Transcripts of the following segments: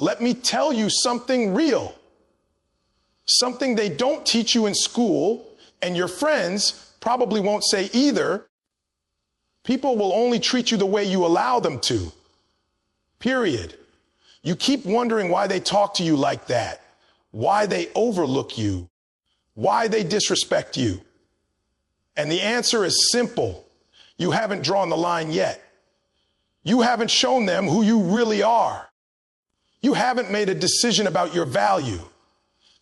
Let me tell you something real. Something they don't teach you in school, and your friends probably won't say either. People will only treat you the way you allow them to. Period. You keep wondering why they talk to you like that, why they overlook you, why they disrespect you. And the answer is simple. You haven't drawn the line yet. You haven't shown them who you really are. You haven't made a decision about your value.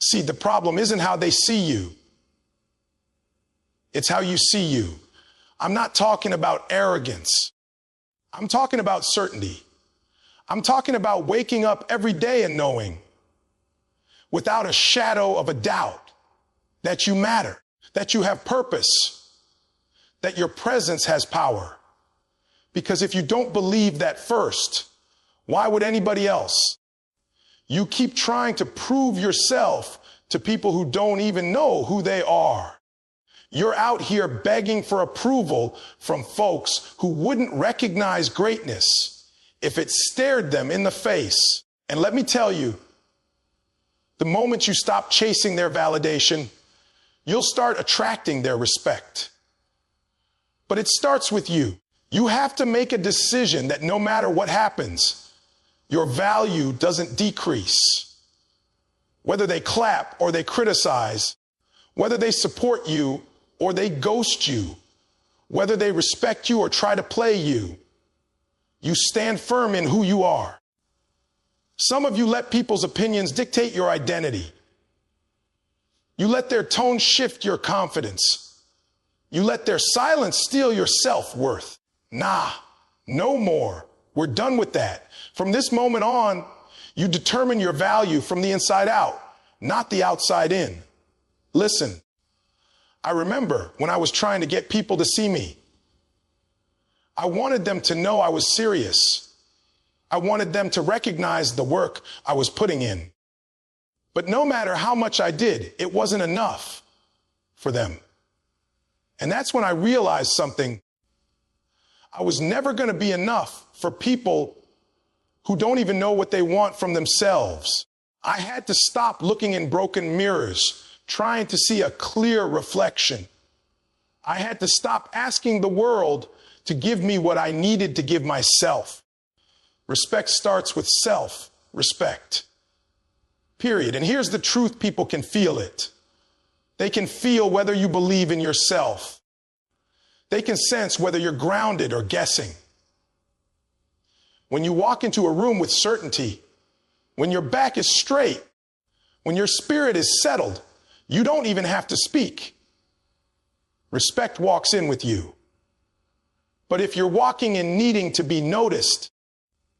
See, the problem isn't how they see you. It's how you see you. I'm not talking about arrogance. I'm talking about certainty. I'm talking about waking up every day and knowing, without a shadow of a doubt, that you matter, that you have purpose, that your presence has power. Because if you don't believe that first, why would anybody else? You keep trying to prove yourself to people who don't even know who they are. You're out here begging for approval from folks who wouldn't recognize greatness if it stared them in the face. And let me tell you, the moment you stop chasing their validation, you'll start attracting their respect. But it starts with you. You have to make a decision that no matter what happens, your value doesn't decrease. Whether they clap or they criticize, whether they support you or they ghost you, whether they respect you or try to play you, you stand firm in who you are. Some of you let people's opinions dictate your identity. You let their tone shift your confidence. You let their silence steal your self-worth. Nah, no more. We're done with that. From this moment on, you determine your value from the inside out, not the outside in. Listen, I remember when I was trying to get people to see me. I wanted them to know I was serious. I wanted them to recognize the work I was putting in. But no matter how much I did, it wasn't enough for them. And that's when I realized something. I was never going to be enough for people who don't even know what they want from themselves. I had to stop looking in broken mirrors, trying to see a clear reflection. I had to stop asking the world to give me what I needed to give myself. Respect starts with self-respect. Period. And here's the truth, people can feel it. They can feel whether you believe in yourself. They can sense whether you're grounded or guessing. When you walk into a room with certainty, when your back is straight, when your spirit is settled, you don't even have to speak. Respect walks in with you. But if you're walking in needing to be noticed,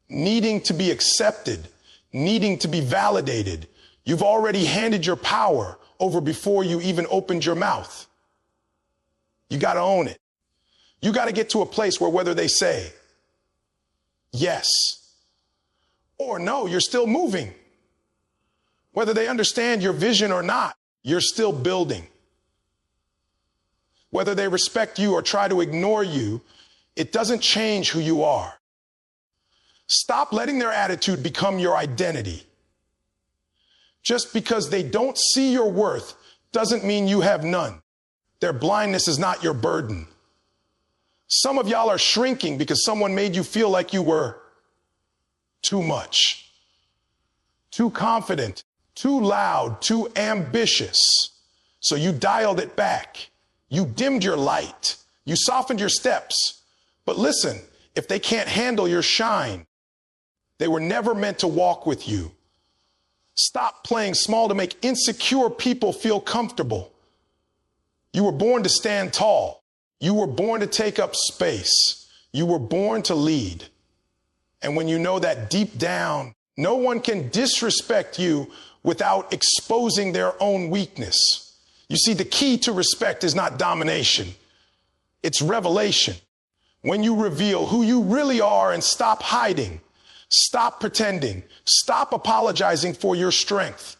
needing to be accepted, needing to be validated, you've already handed your power over before you even opened your mouth. You got to own it. You got to get to a place where whether they say yes or no, you're still moving. Whether they understand your vision or not, you're still building. Whether they respect you or try to ignore you, it doesn't change who you are. Stop letting their attitude become your identity. Just because they don't see your worth doesn't mean you have none. Their blindness is not your burden. Some of y'all are shrinking because someone made you feel like you were too much, too confident, too loud, too ambitious. So you dialed it back. You dimmed your light. You softened your steps. But listen, if they can't handle your shine, they were never meant to walk with you. Stop playing small to make insecure people feel comfortable. You were born to stand tall. You were born to take up space. You were born to lead. And when you know that deep down, no one can disrespect you without exposing their own weakness. You see, the key to respect is not domination. It's revelation. When you reveal who you really are and stop hiding, stop pretending, stop apologizing for your strength,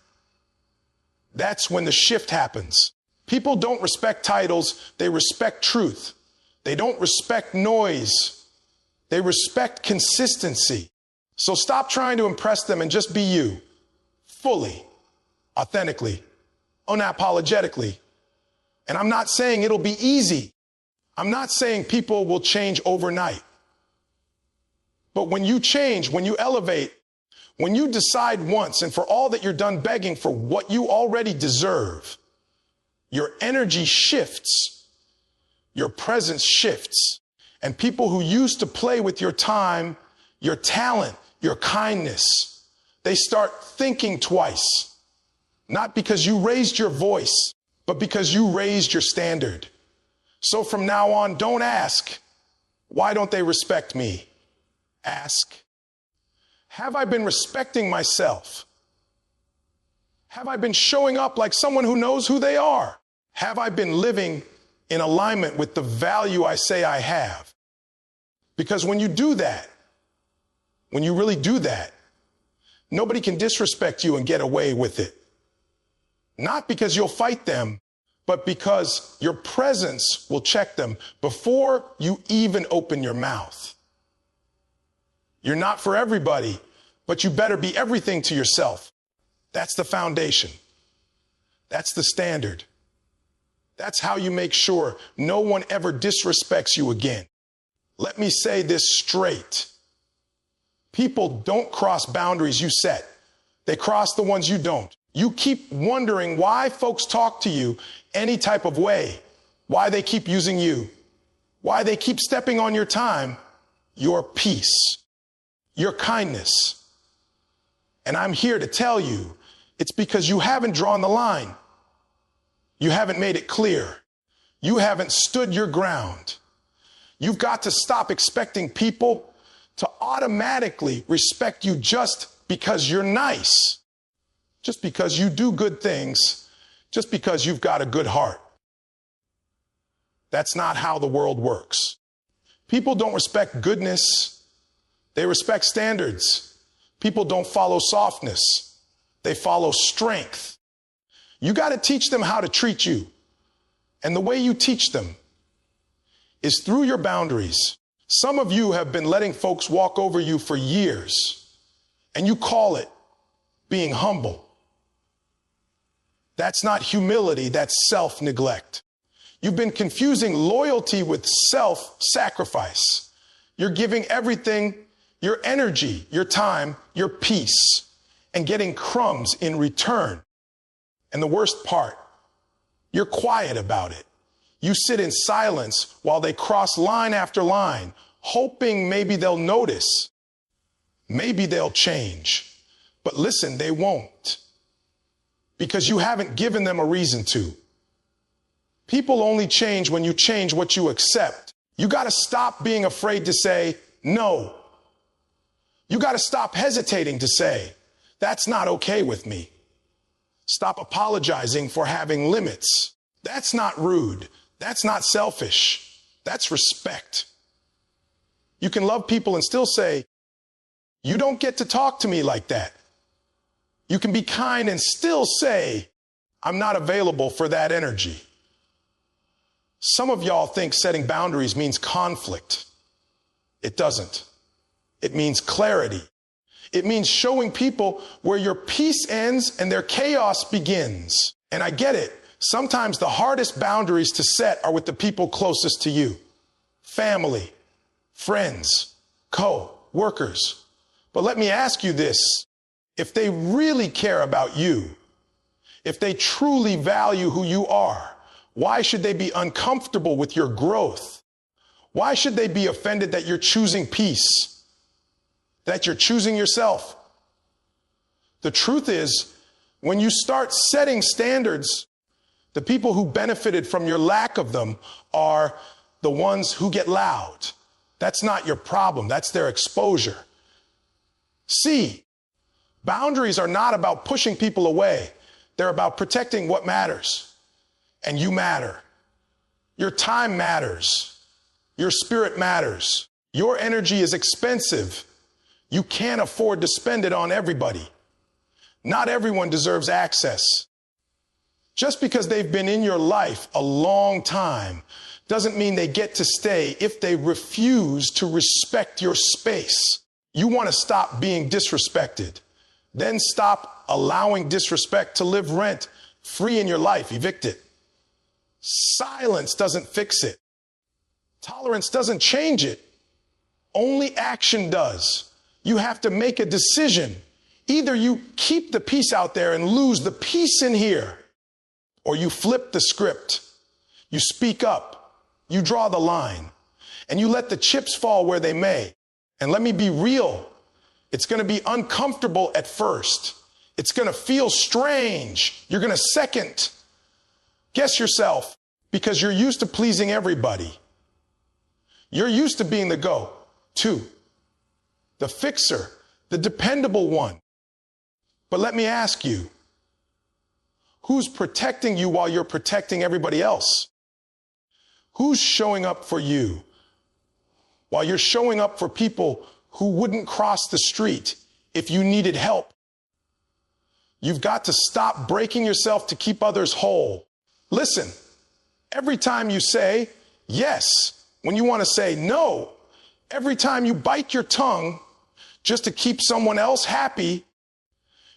that's when the shift happens. People don't respect titles, they respect truth. They don't respect noise, they respect consistency. So stop trying to impress them and just be you, fully, authentically, unapologetically. And I'm not saying it'll be easy. I'm not saying people will change overnight. But when you change, when you elevate, when you decide once and for all that you're done begging for what you already deserve, your energy shifts, your presence shifts, and people who used to play with your time, your talent, your kindness, they start thinking twice, not because you raised your voice, but because you raised your standard. So from now on, don't ask, why don't they respect me? Ask, have I been respecting myself? Have I been showing up like someone who knows who they are? Have I been living in alignment with the value I say I have? Because when you do that, when you really do that, nobody can disrespect you and get away with it. Not because you'll fight them, but because your presence will check them before you even open your mouth. You're not for everybody, but you better be everything to yourself. That's the foundation. That's the standard. That's how you make sure no one ever disrespects you again. Let me say this straight. People don't cross boundaries you set. They cross the ones you don't. You keep wondering why folks talk to you any type of way, why they keep using you, why they keep stepping on your time, your peace, your kindness. And I'm here to tell you, it's because you haven't drawn the line. You haven't made it clear. You haven't stood your ground. You've got to stop expecting people to automatically respect you just because you're nice, just because you do good things, just because you've got a good heart. That's not how the world works. People don't respect goodness. They respect standards. People don't follow softness. They follow strength. You got to teach them how to treat you. And the way you teach them is through your boundaries. Some of you have been letting folks walk over you for years, and you call it being humble. That's not humility, that's self-neglect. You've been confusing loyalty with self-sacrifice. You're giving everything, your energy, your time, your peace, and getting crumbs in return. And the worst part, you're quiet about it. You sit in silence while they cross line after line, hoping maybe they'll notice. Maybe they'll change. But listen, they won't. Because you haven't given them a reason to. People only change when you change what you accept. You got to stop being afraid to say no. You got to stop hesitating to say, that's not okay with me. Stop apologizing for having limits. That's not rude. That's not selfish. That's respect. You can love people and still say, you don't get to talk to me like that. You can be kind and still say, I'm not available for that energy. Some of y'all think setting boundaries means conflict. It doesn't. It means clarity. It means showing people where your peace ends and their chaos begins. And I get it. Sometimes the hardest boundaries to set are with the people closest to you. Family, friends, co-workers. But let me ask you this. If they really care about you, if they truly value who you are, why should they be uncomfortable with your growth? Why should they be offended that you're choosing peace, that you're choosing yourself? The truth is, when you start setting standards, the people who benefited from your lack of them are the ones who get loud. That's not your problem. That's their exposure. See, boundaries are not about pushing people away. They're about protecting what matters. And you matter. Your time matters. Your spirit matters. Your energy is expensive. You can't afford to spend it on everybody. Not everyone deserves access. Just because they've been in your life a long time doesn't mean they get to stay if they refuse to respect your space. You want to stop being disrespected. Then stop allowing disrespect to live rent free in your life. Evict it. Silence doesn't fix it. Tolerance doesn't change it. Only action does. You have to make a decision. Either you keep the peace out there and lose the peace in here, or you flip the script. You speak up. You draw the line. And you let the chips fall where they may. And let me be real. It's going to be uncomfortable at first. It's going to feel strange. You're going to second guess yourself because you're used to pleasing everybody. You're used to being the go-to, the fixer, the dependable one. But let me ask you, who's protecting you while you're protecting everybody else? Who's showing up for you while you're showing up for people who wouldn't cross the street if you needed help? You've got to stop breaking yourself to keep others whole. Listen, every time you say yes, when you want to say no, every time you bite your tongue just to keep someone else happy,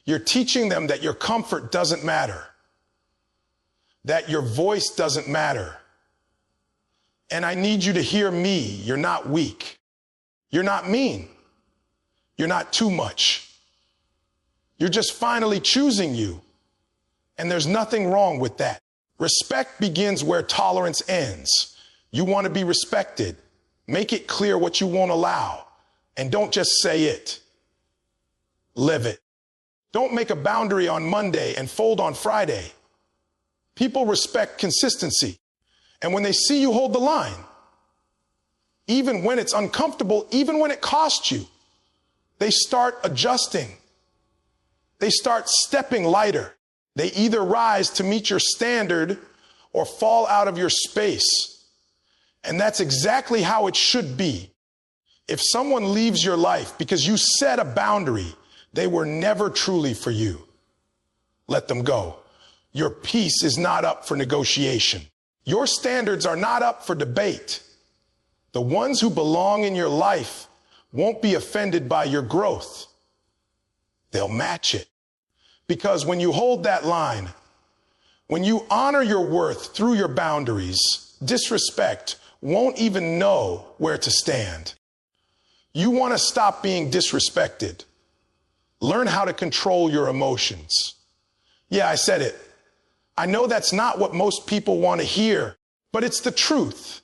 you're teaching them that your comfort doesn't matter, that your voice doesn't matter. And I need you to hear me. You're not weak. You're not mean. You're not too much. You're just finally choosing you. And there's nothing wrong with that. Respect begins where tolerance ends. You want to be respected. Make it clear what you won't allow. And don't just say it. Live it. Don't make a boundary on Monday and fold on Friday. People respect consistency. And when they see you hold the line, even when it's uncomfortable, even when it costs you, they start adjusting. They start stepping lighter. They either rise to meet your standard or fall out of your space. And that's exactly how it should be. If someone leaves your life because you set a boundary, they were never truly for you. Let them go. Your peace is not up for negotiation. Your standards are not up for debate. The ones who belong in your life won't be offended by your growth. They'll match it. Because when you hold that line, when you honor your worth through your boundaries, disrespect won't even know where to stand. You want to stop being disrespected. Learn how to control your emotions. Yeah, I said it. I know that's not what most people want to hear, but it's the truth.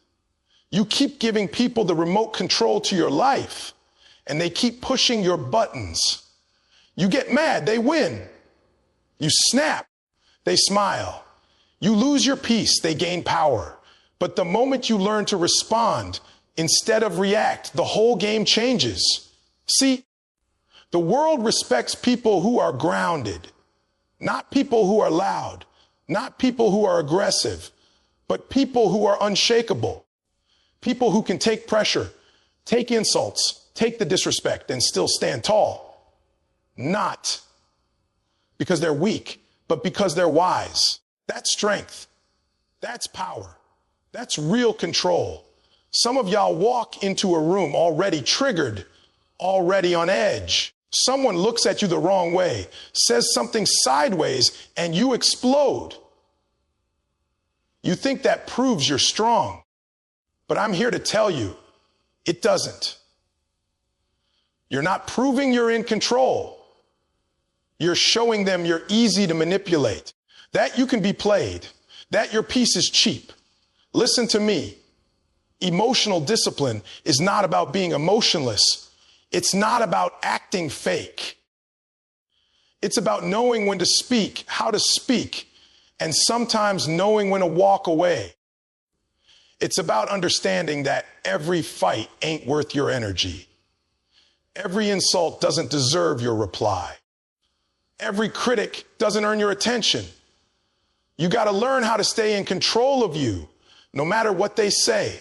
You keep giving people the remote control to your life, and they keep pushing your buttons. You get mad, they win. You snap, they smile. You lose your peace, they gain power. But the moment you learn to respond instead of react, the whole game changes. See, the world respects people who are grounded, not people who are loud, not people who are aggressive, but people who are unshakable. People who can take pressure, take insults, take the disrespect, and still stand tall. Not because they're weak, but because they're wise. That's strength. That's power. That's real control. Some of y'all walk into a room already triggered, already on edge. Someone looks at you the wrong way, says something sideways, and you explode. You think that proves you're strong, but I'm here to tell you, it doesn't. You're not proving you're in control. You're showing them you're easy to manipulate, that you can be played, that your peace is cheap. Listen to me. Emotional discipline is not about being emotionless. It's not about acting fake. It's about knowing when to speak, how to speak, and sometimes knowing when to walk away. It's about understanding that every fight ain't worth your energy. Every insult doesn't deserve your reply. Every critic doesn't earn your attention. You got to learn how to stay in control of you, no matter what they say,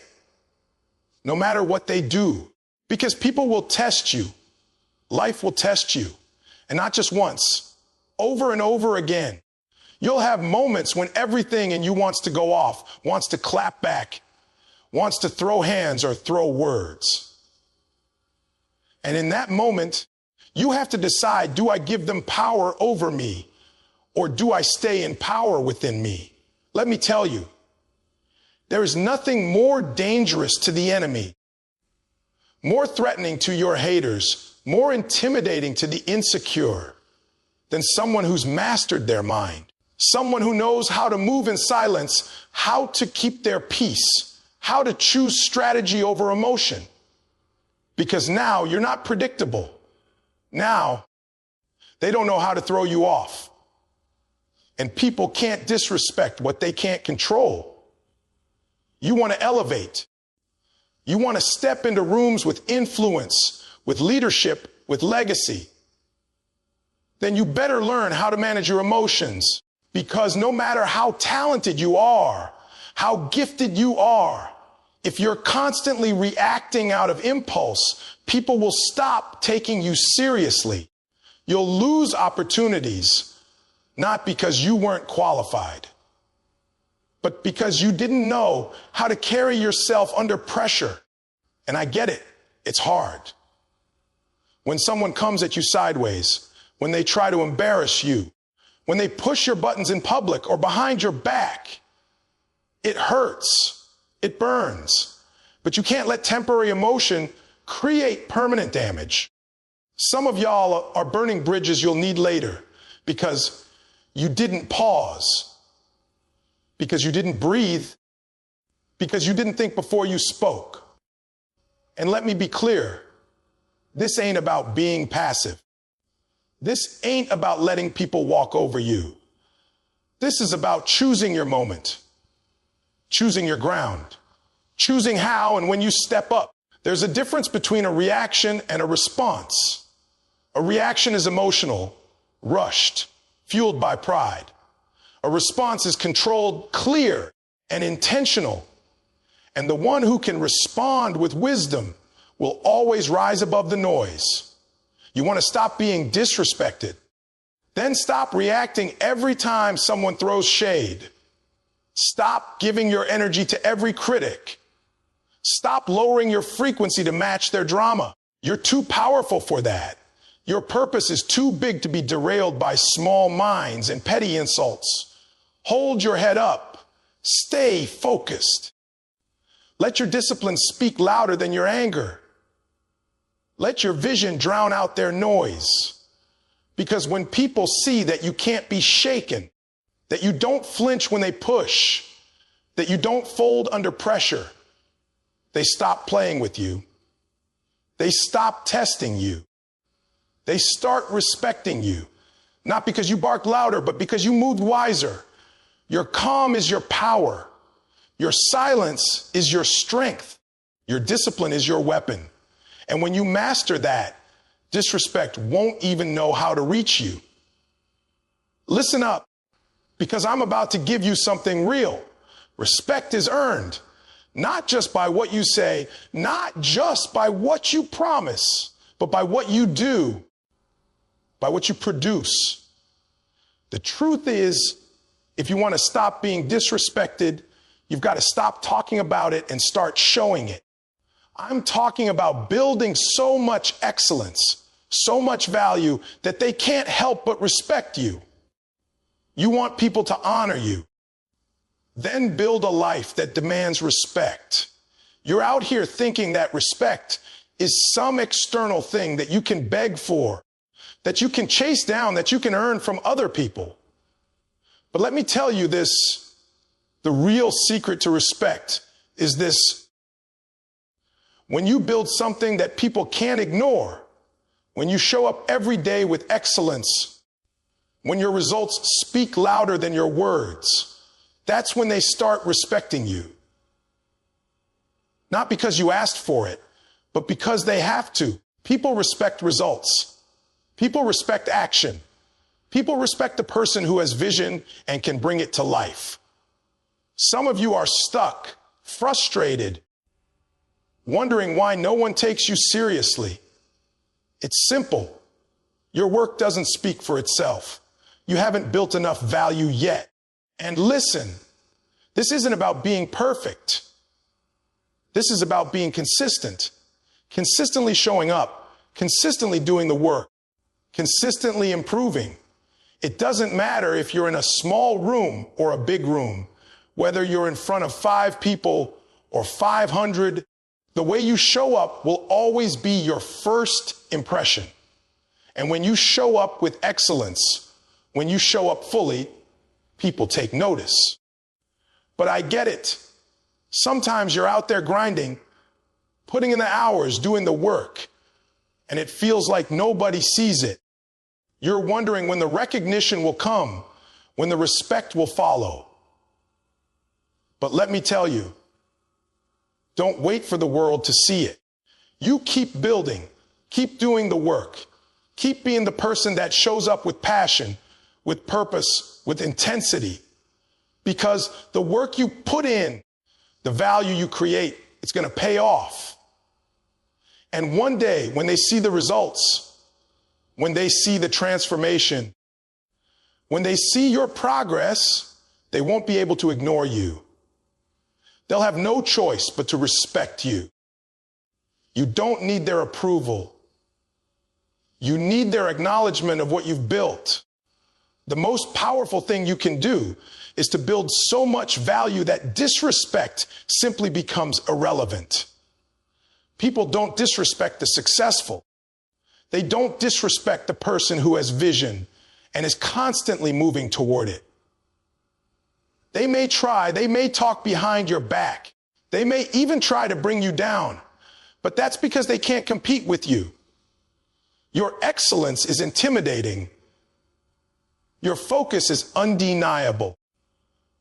no matter what they do, because people will test you. Life will test you, and not just once, over and over again. You'll have moments when everything in you wants to go off, wants to clap back, wants to throw hands or throw words. And in that moment, you have to decide, do I give them power over me, or do I stay in power within me? Let me tell you, there is nothing more dangerous to the enemy, more threatening to your haters, more intimidating to the insecure than someone who's mastered their mind, someone who knows how to move in silence, how to keep their peace, how to choose strategy over emotion. Because now you're not predictable. Now they don't know how to throw you off. And people can't disrespect what they can't control. You want to elevate. You want to step into rooms with influence, with leadership, with legacy. Then you better learn how to manage your emotions, because no matter how talented you are, how gifted you are, if you're constantly reacting out of impulse, people will stop taking you seriously. You'll lose opportunities, not because you weren't qualified, but because you didn't know how to carry yourself under pressure. And I get it. It's hard. When someone comes at you sideways, when they try to embarrass you, when they push your buttons in public or behind your back, it hurts. It burns. But you can't let temporary emotion create permanent damage. Some of y'all are burning bridges you'll need later because you didn't pause, because you didn't breathe, because you didn't think before you spoke. And let me be clear, this ain't about being passive. This ain't about letting people walk over you. This is about choosing your moment, choosing your ground, choosing how and when you step up. There's a difference between a reaction and a response. A reaction is emotional, rushed, fueled by pride. A response is controlled, clear, and intentional. And the one who can respond with wisdom will always rise above the noise. You want to stop being disrespected? Then stop reacting every time someone throws shade. Stop giving your energy to every critic. Stop lowering your frequency to match their drama. You're too powerful for that. Your purpose is too big to be derailed by small minds and petty insults. Hold your head up. Stay focused. Let your discipline speak louder than your anger. Let your vision drown out their noise. Because when people see that you can't be shaken, that you don't flinch when they push, that you don't fold under pressure, they stop playing with you. They stop testing you. They start respecting you, not because you barked louder, but because you moved wiser. Your calm is your power. Your silence is your strength. Your discipline is your weapon. And when you master that, disrespect won't even know how to reach you. Listen up, because I'm about to give you something real. Respect is earned, not just by what you say, not just by what you promise, but by what you do, by what you produce. The truth is, if you want to stop being disrespected, you've got to stop talking about it and start showing it. I'm talking about building so much excellence, so much value that they can't help but respect you. You want people to honor you. Then build a life that demands respect. You're out here thinking that respect is some external thing that you can beg for, that you can chase down, that you can earn from other people. But let me tell you this, the real secret to respect is this. When you build something that people can't ignore, when you show up every day with excellence, when your results speak louder than your words, that's when they start respecting you. Not because you asked for it, but because they have to. People respect results. People respect action. People respect the person who has vision and can bring it to life. Some of you are stuck, frustrated, wondering why no one takes you seriously. It's simple. Your work doesn't speak for itself. You haven't built enough value yet. And listen, this isn't about being perfect. This is about being consistent, consistently showing up, consistently doing the work, consistently improving. It doesn't matter if you're in a small room or a big room, whether you're in front of 5 people or 500, the way you show up will always be your first impression. And when you show up with excellence, when you show up fully, people take notice. But I get it. Sometimes you're out there grinding, putting in the hours, doing the work, and it feels like nobody sees it. You're wondering when the recognition will come, when the respect will follow. But let me tell you, don't wait for the world to see it. You keep building, keep doing the work, keep being the person that shows up with passion, with purpose, with intensity, because the work you put in, the value you create, it's going to pay off. And one day when they see the results, when they see the transformation, when they see your progress, they won't be able to ignore you. They'll have no choice but to respect you. You don't need their approval. You need their acknowledgement of what you've built. The most powerful thing you can do is to build so much value that disrespect simply becomes irrelevant. People don't disrespect the successful. They don't disrespect the person who has vision and is constantly moving toward it. They may try, they may talk behind your back. They may even try to bring you down, but that's because they can't compete with you. Your excellence is intimidating. Your focus is undeniable.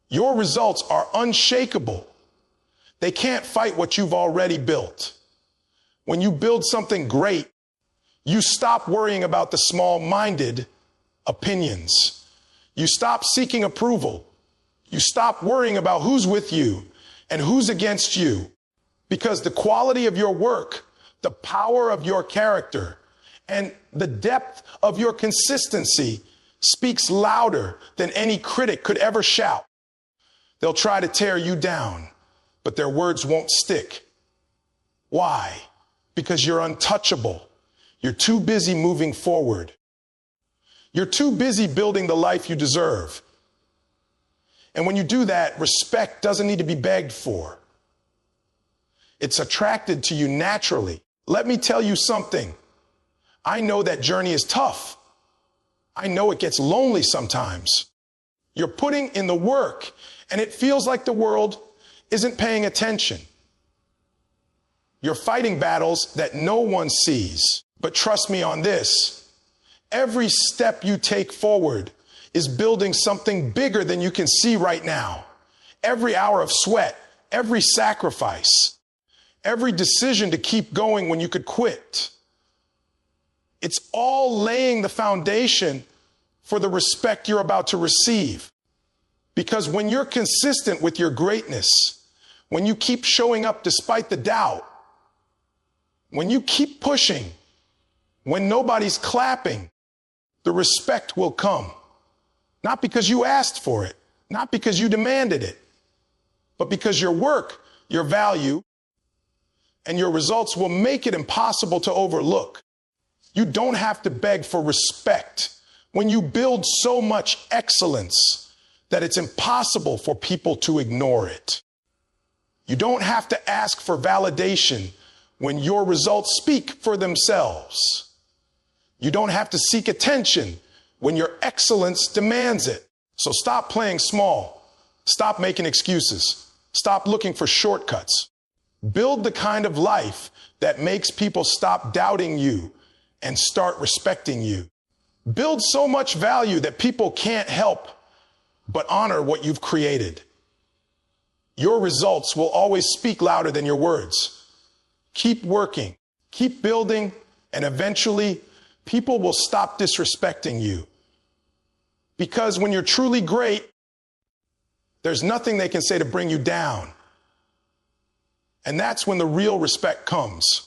Your results are unshakable. They can't fight what you've already built. When you build something great, you stop worrying about the small-minded opinions. You stop seeking approval. You stop worrying about who's with you and who's against you, because the quality of your work, the power of your character, and the depth of your consistency speaks louder than any critic could ever shout. They'll try to tear you down, but their words won't stick. Why? Because you're untouchable. You're too busy moving forward. You're too busy building the life you deserve. And when you do that, respect doesn't need to be begged for. It's attracted to you naturally. Let me tell you something. I know that journey is tough. I know it gets lonely sometimes. You're putting in the work, and it feels like the world isn't paying attention. You're fighting battles that no one sees. But trust me on this, every step you take forward is building something bigger than you can see right now. Every hour of sweat, every sacrifice, every decision to keep going when you could quit. It's all laying the foundation for the respect you're about to receive. Because when you're consistent with your greatness, when you keep showing up despite the doubt, when you keep pushing, when nobody's clapping, the respect will come. Not because you asked for it, not because you demanded it, but because your work, your value, and your results will make it impossible to overlook. You don't have to beg for respect when you build so much excellence that it's impossible for people to ignore it. You don't have to ask for validation when your results speak for themselves. You don't have to seek attention when your excellence demands it. So stop playing small. Stop making excuses. Stop looking for shortcuts. Build the kind of life that makes people stop doubting you and start respecting you. Build so much value that people can't help but honor what you've created. Your results will always speak louder than your words. Keep working, keep building, and eventually people will stop disrespecting you. Because when you're truly great, there's nothing they can say to bring you down. And that's when the real respect comes.